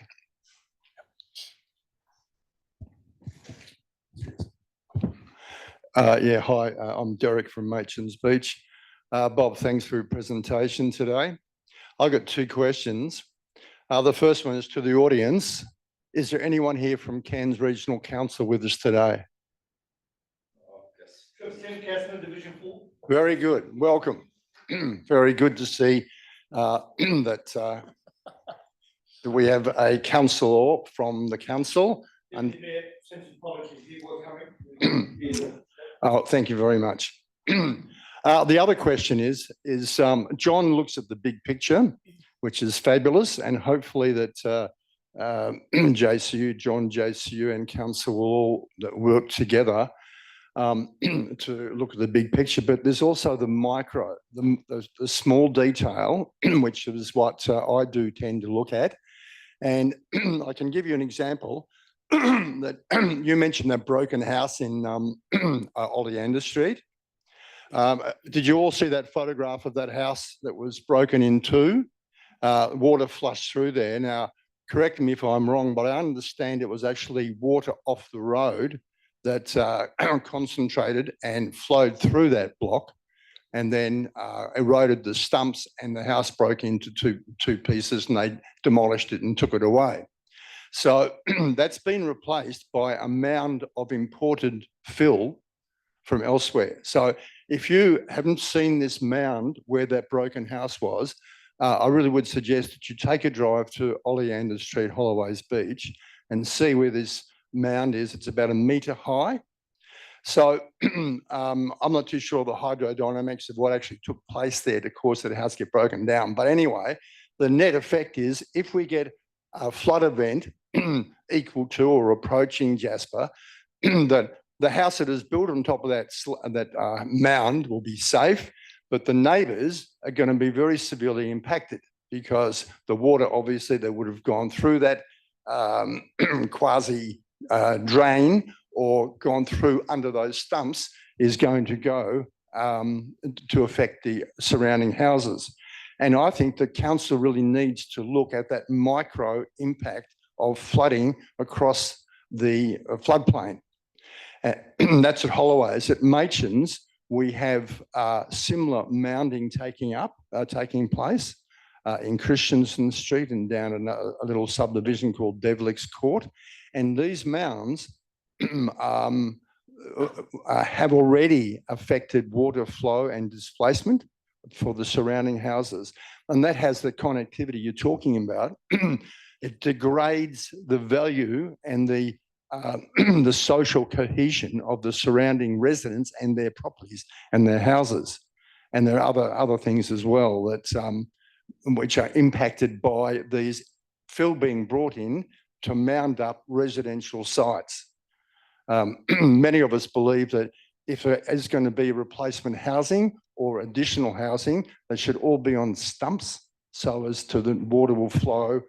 Yeah, hi, I'm Derek from Machin's Beach. Bob, thanks for your presentation today. I've got 2 questions. The first one is to the audience. Is there anyone here from Cairns Regional Council with us today? Very good, welcome. Very good to see that we have a councillor from the council. And oh, thank you very much. The other question is John looks at the big picture, which is fabulous, and hopefully that JCU, John, JCU and council will all work together to look at the big picture. But there's also the micro, the small detail, which is what I do tend to look at. And I can give you an example. That you mentioned that broken house in Oleander Street. Did you all see that photograph of that house that was broken in 2? Water flushed through there. Now, correct me if I'm wrong, but I understand it was actually water off the road that concentrated and flowed through that block and then eroded the stumps, and the house broke into two pieces and they demolished it and took it away. So that's been replaced by a mound of imported fill from elsewhere. So if you haven't seen this mound where that broken house was, I really would suggest that you take a drive to Oleander Street, Holloways Beach, and see where this mound is. It's about 1 metre high. So I'm not too sure the hydrodynamics of what actually took place there to cause that house get broken down. But anyway, the net effect is if we get a flood event equal to or approaching Jasper, that the house that is built on top of that mound will be safe, but the neighbours are going to be very severely impacted because the water obviously that would have gone through that quasi drain or gone through under those stumps is going to go to affect the surrounding houses. And I think the council really needs to look at that micro impact of flooding across the floodplain. That's at Holloways. At Machin's, we have similar mounding taking place in Christensen Street and down in a little subdivision called Devlick's Court. And these mounds have already affected water flow and displacement for the surrounding houses. And that has the connectivity you're talking about. It degrades the value and the social cohesion of the surrounding residents and their properties and their houses. And there are other things as well that which are impacted by these fill being brought in to mound up residential sites. Many of us believe that if there is going to be replacement housing or additional housing, they should all be on stumps so as to the water will flow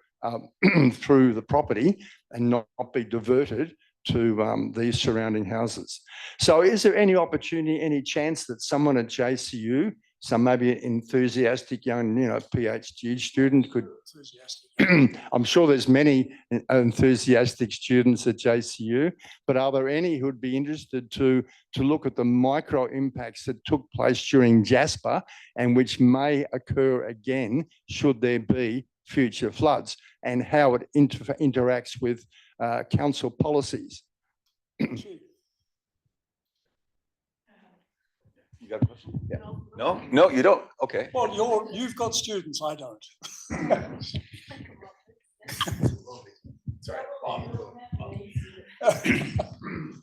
through the property and not be diverted to these surrounding houses. So is there any opportunity, any chance that someone at JCU, some maybe enthusiastic young, PhD student could, I'm sure there's many enthusiastic students at JCU, but are there any who'd be interested to look at the micro impacts that took place during Jasper and which may occur again should there be future floods and how it interacts with council policies? You got a question? Yeah. No, no, you don't. Okay. Well, you've got students, I don't.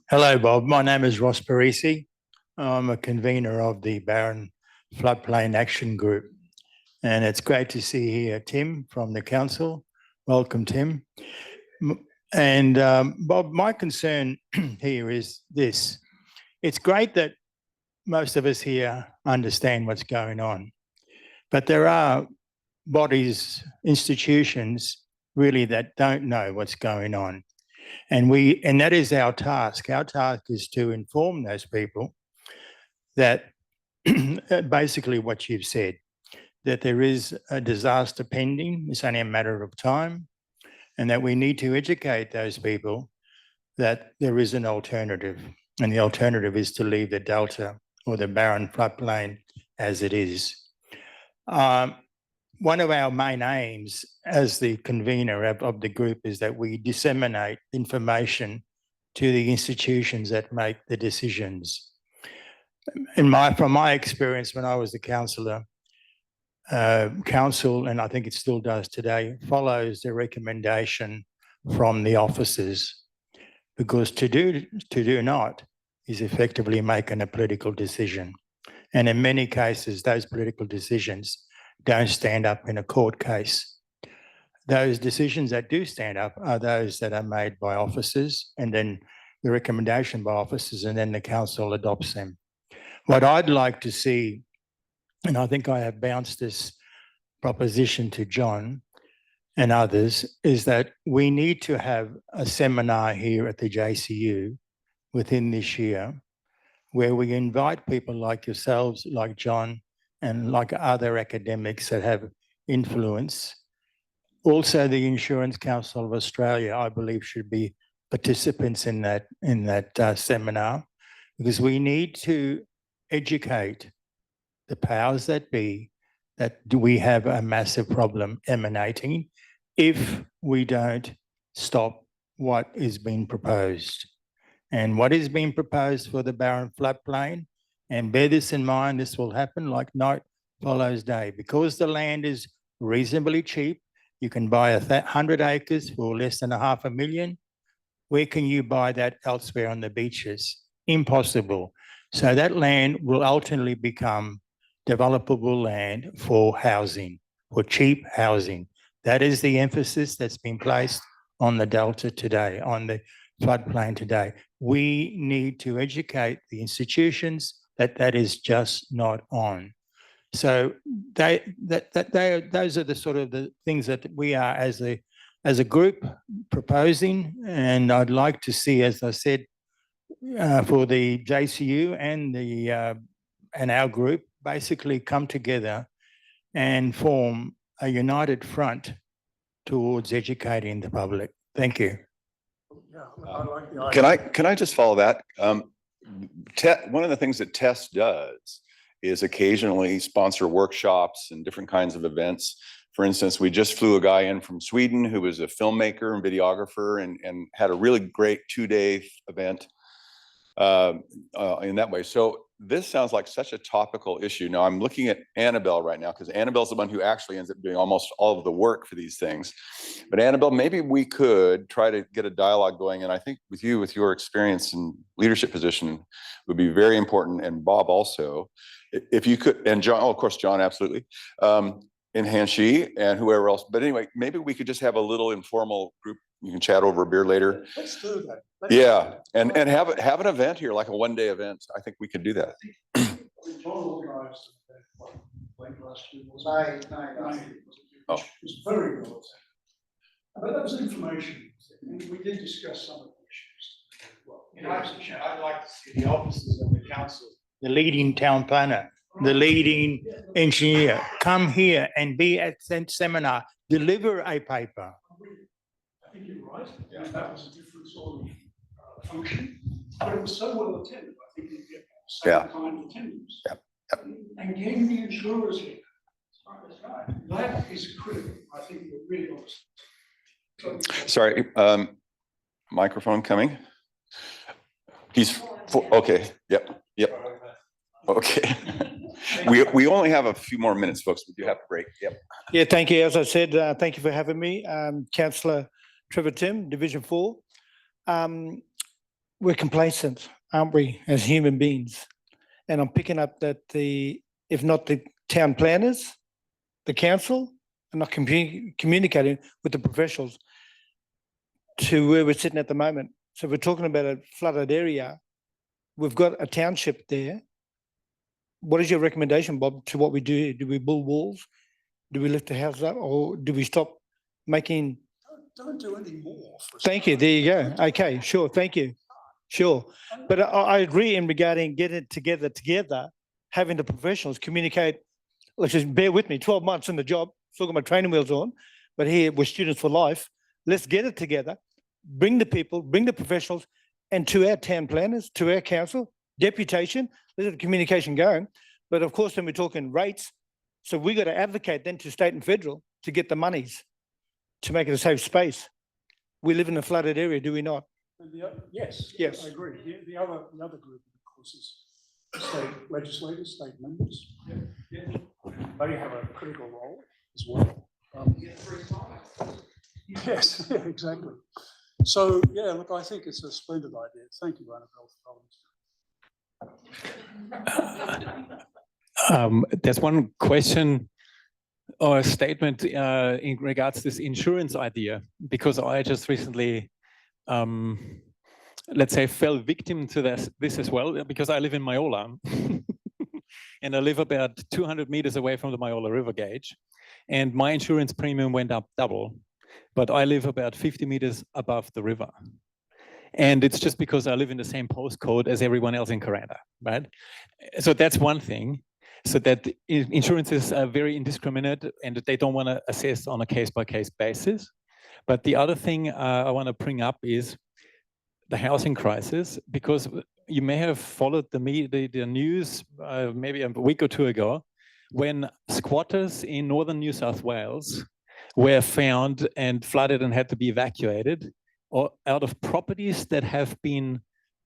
Hello, Bob. My name is Ross Parisi. I'm a convener of the Barron Floodplain Action Group. And it's great to see here Tim from the council. Welcome, Tim. And Bob, my concern here is this. It's great that most of us here understand what's going on, but there are bodies, institutions really that don't know what's going on. And that is our task. Our task is to inform those people that basically what you've said, that there is a disaster pending, it's only a matter of time, and that we need to educate those people that there is an alternative, and the alternative is to leave the Delta or the Barron floodplain as it is. One of our main aims as the convener of the group is that we disseminate information to the institutions that make the decisions. From my experience when I was a councillor, council, and I think it still does today, follows the recommendation from the officers, because to do not is effectively making a political decision. And in many cases, those political decisions don't stand up in a court case. Those decisions that do stand up are those that are made by officers, and then the recommendation by officers, and then the council adopts them. What I'd like to see, and I think I have bounced this proposition to John and others, is that we need to have a seminar here at the JCU within this year where we invite people like yourselves, like John, and like other academics that have influence. Also, the Insurance Council of Australia, I believe, should be participants in that seminar, because we need to educate the powers that be that we have a massive problem emanating if we don't stop what is being proposed. And what is being proposed for the Barron floodplain, and bear this in mind, this will happen like night follows day. Because the land is reasonably cheap. You can buy 100 acres for less than $500,000. Where can you buy that elsewhere on the beaches? Impossible. So that land will ultimately become developable land for housing, for cheap housing. That is the emphasis that's been placed on the Delta today, on the floodplain today. We need to educate the institutions that is just not on. So those are the sort of the things that we are as a group proposing, and I'd like to see, as I said, for the JCU and our group basically come together and form a united front towards educating the public. Thank you. Yeah, I like the idea. Can I just follow that? One of the things that TESS does is occasionally sponsor workshops and different kinds of events. For instance, we just flew a guy in from Sweden who was a filmmaker and videographer and had a really great 2-day event in that way. So this sounds like such a topical issue. Now I'm looking at Annabelle right now, because Annabelle's the one who actually ends up doing almost all of the work for these things. But Annabelle, maybe we could try to get a dialogue going. And I think with you, with your experience and leadership position, would be very important. And Bob also, if you could, and John, oh, of course, John, absolutely. And Hanshi and whoever else. But anyway, maybe we could just have a little informal group. You can chat over a beer later. Let's do that. Yeah, and have an event here, like a 1-day event. I think we could do that. John organised an event late last year. Oh. It was very well attended. But that was information. And we did discuss some of the issues. Well, I'd like to see the officers of the council, the leading town planner, the leading engineer, come here and be at that seminar, deliver a paper. I think you're right. Yeah. That was a different sort of function, but it was so well attended. I think you get the same kind of attendance. Yep. And getting the insurers here, that is critical. I think we're really honest. Sorry, microphone coming. He's okay. Yep. Okay. We only have a few more minutes, folks. We do have a break. Yep. Yeah, thank you. As I said, thank you for having me. Councillor Trevor Tim, Division 4. We're complacent, aren't we, as human beings? And I'm picking up that if not the town planners, the council are not communicating with the professionals to where we're sitting at the moment. So we're talking about a flooded area. We've got a township there. What is your recommendation, Bob, to what we do? Do we build walls? Do we lift the house up, or do we stop making? Don't do any more. Thank you. There you go. Okay, sure. Thank you. Sure. But I agree in regarding getting it together, having the professionals communicate. Let's just bear with me. 12 months in the job, still got my training wheels on, but here we're students for life. Let's get it together. Bring the people, bring the professionals, and to our town planners, to our council, deputation, let's get the communication going. But of course, then we're talking rates. So we got to advocate then to state and federal to get the monies to make it a safe space. We live in a flooded area, do we not? Yes, Yes. I agree. The other group, of course, is state legislators, state members. They have a critical role as well. Yes, exactly. So, yeah, look, I think it's a splendid idea. Thank you, Annabelle, for There's one question or statement in regards to this insurance idea, because I just recently, let's say, fell victim to this as well, because I live in Myola and I live about 200 meters away from the Myola River gauge, and my insurance premium went up double, but I live about 50 meters above the river. And it's just because I live in the same postcode as everyone else in Coranda, right? So that's one thing. So that insurances are very indiscriminate and they don't want to assess on a case-by-case basis. But the other thing I want to bring up is the housing crisis, because you may have followed the news maybe a week or two ago, when squatters in northern New South Wales were found and flooded and had to be evacuated, or out of properties that have been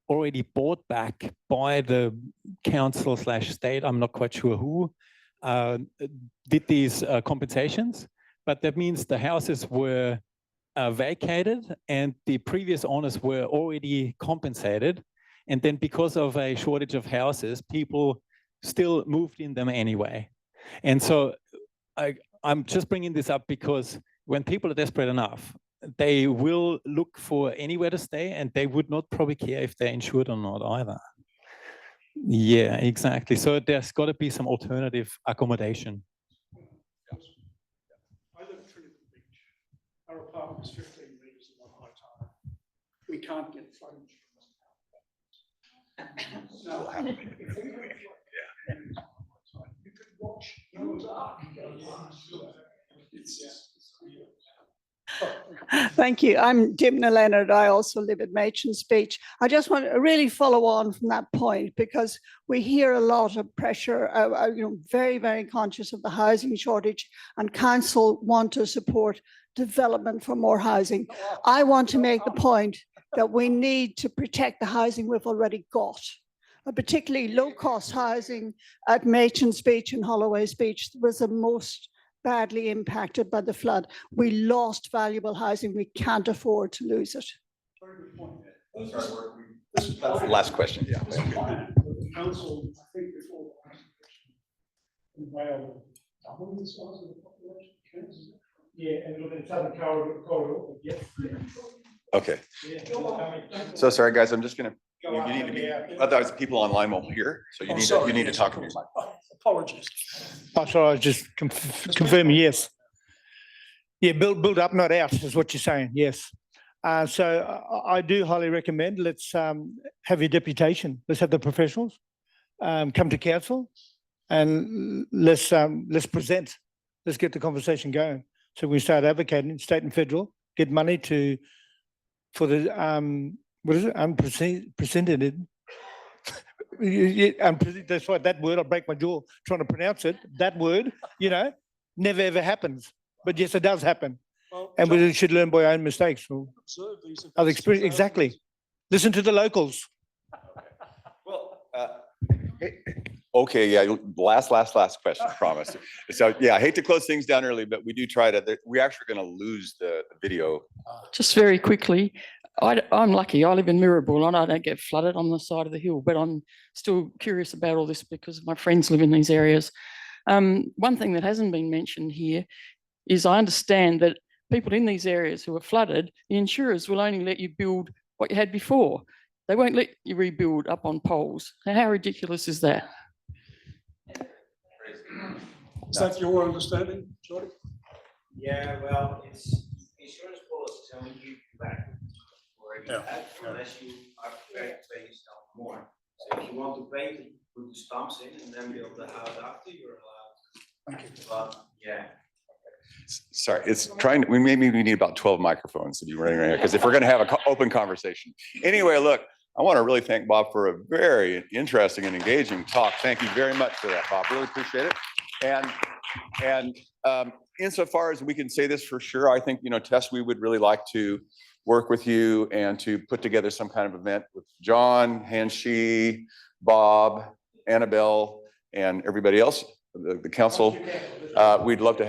already bought back by the council/state, I'm not quite sure who, did these compensations, but that means the houses were vacated and the previous owners were already compensated. And then because of a shortage of houses, people still moved in them anyway. And so I'm just bringing this up because when people are desperate enough, they will look for anywhere to stay, and they would not probably care if they're insured or not either. Yeah, exactly. So there's got to be some alternative accommodation. I live at Trinity Beach. Our apartment is 15 meters above high tide. We can't get flood insurance. No. If we were you could watch Noah's Ark go past. Thank you. I'm Dimna Leonard. I also live at Machen's Beach. I just want to really follow on from that point, because we hear a lot of pressure, very, very conscious of the housing shortage, and council want to support development for more housing. I want to make the point that we need to protect the housing we've already got. Particularly low-cost housing at Machen's Beach and Holloway's Beach was the most badly impacted by the flood. We lost valuable housing. We can't afford to lose it. Very good point. That's the last question. Yeah. The council, I think before the last election, in Wales, double the size of the population. Yeah, and look at southern corridor. Yes. Okay. So sorry, guys, I'm just gonna, you need to be, otherwise people online won't hear. So you need to talk to me. Apologies. Oh, sorry, I was just confirming, yes. Yeah, build up, not out, is what you're saying, yes. So I do highly recommend, let's have your deputation. Let's have the professionals come to council, and let's present. Let's get the conversation going. So we start advocating, state and federal, get money for the, what is it, unprecedented. That's why that word, I'll break my jaw trying to pronounce it. That word, never ever happens. But yes, it does happen. Well, And we should learn by our own mistakes or observe these other events experience. as Exactly. Listen to the locals. Well, okay, yeah, last question, promise. So yeah, I hate to close things down early, but we do try to, we're actually going to lose the video. Just very quickly, I'm lucky. I live in Mirrabul and I don't get flooded on the side of the hill, but I'm still curious about all this because my friends live in these areas. One thing that hasn't been mentioned here is I understand that people in these areas who are flooded, the insurers will only let you build what you had before. They won't let you rebuild up on poles. How ridiculous is that? Is that your understanding, Jordy? Yeah, well, it's insurance policies only give you back or you have unless you are prepared to pay yourself more. So if you want to pay, put the stumps in and then build the house after, you're allowed. Thank you. But yeah. Sorry, we need about 12 microphones to be running right here, because if we're going to have an open conversation. Anyway, look, I want to really thank Bob for a very interesting and engaging talk. Thank you very much for that, Bob. Really appreciate it. And insofar as we can say this for sure, I think, TESS, we would really like to work with you and to put together some kind of event with John, Hanshi, Bob, Annabelle, and everybody else, the council. We'd love to have